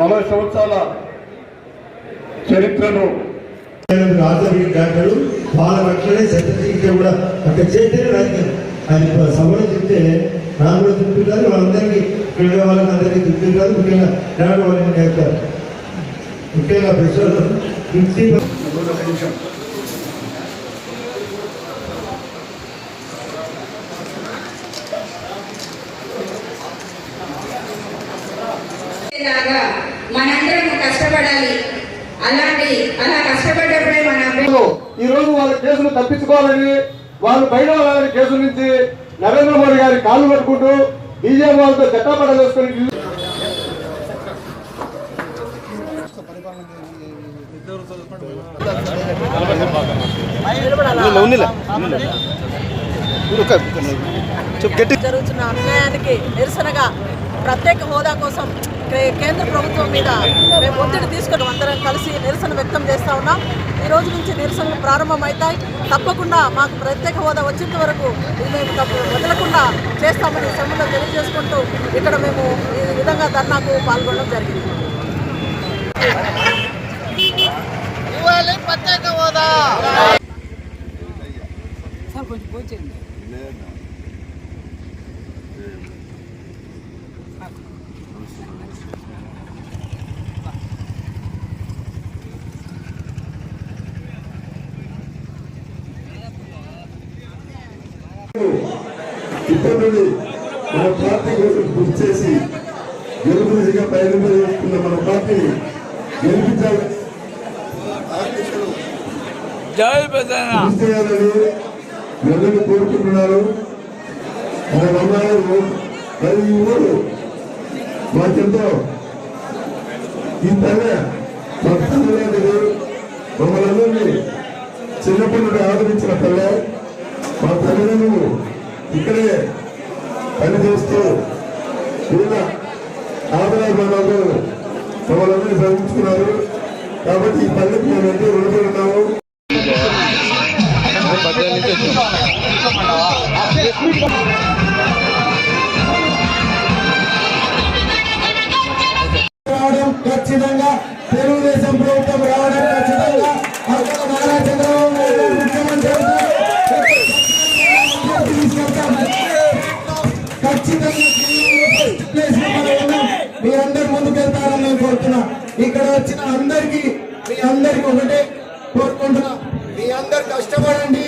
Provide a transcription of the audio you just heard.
40 సంవత్సరాల చరిత్రను డాక్టరు వాళ్ళ పక్షాలే సత్యశిక్ష కూడా అక్కడ చేస్తేనే రాజకీయం. అది సభలో చెప్తే నాకు కూడా తింటుంటారు, వాళ్ళందరికీ ఇక్కడ వాళ్ళకి అందరికీ తింటుంటారు. ముఖ్యంగా డాక్టర్ వాళ్ళని చేస్తారు. ముఖ్యంగా ప్రశ్నలు 50 మనందరం కష్టపడాలి. అలా కష్టపడ్డప్పుడే ఈ రోజు వాళ్ళ కేసులు తప్పించుకోవాలని వాళ్ళు బయట వాళ్ళ కేసుల నుంచి నరేంద్ర మోడీ గారి కాళ్ళు పట్టుకుంటూ బీజేపీ వాళ్ళతో చట్టాపట్ట చేసుకుని జరుగుతున్న అన్యాయానికి నిరసనగా ప్రత్యేక హోదా కోసం కేంద్ర ప్రభుత్వం మీద మేము ఒత్తిడి తీసుకుని అందరం కలిసి నిరసన వ్యక్తం చేస్తూ ఉన్నాం. ఈ రోజు నుంచి నిరసనలు ప్రారంభమవుతాయి. తప్పకుండా మాకు ప్రత్యేక హోదా వచ్చేంత వరకు మేము వదలకుండా చేస్తామని సభలో తెలియజేసుకుంటూ ఇక్కడ మేము ఈ విధంగా ధర్నాకు పాల్గొనడం జరిగింది. ప్రత్యేక హోదా ఇప్పటి మన పార్టీ కోసం కృషి చేసి గెలుపు దిశగా ప్రయాణిస్తున్న మన పార్టీని గెలిపించాలని అందరూ కోరుకుంటున్నారు. మన అమ్మాయిలు మరి ఈ ఊరు మాకెంతో ఈ తల్లి మా తల్లిదండ్రులు మమ్మల్ని అందరినీ చిన్నప్పటి నుండి ఆదరించిన తల్లి. మా తల్లిదండ్రులు ఇక్కడే పనిచేస్తూ వీళ్ళ ఆదరాలు మమ్మల్ని అందరినీ సాధించుకున్నారు. కాబట్టి ఈ పల్లెకి మేము ఎంతో రుణపడి ఉన్నాము. రావడం ఖచ్చితంగా తెలుగుదేశం ప్రభుత్వం రావడం ఖచ్చితంగా నారా చంద్రబాబు నాయుడు ముఖ్యమంత్రి ఖచ్చితంగా మీరందరూ ముందుకెళ్తారని నేను కోరుతున్నా. ఇక్కడ వచ్చిన అందరికీ మీ అందరికీ ఒకటే కోరుకుంటున్నా, మీ అందరు కష్టపడండి.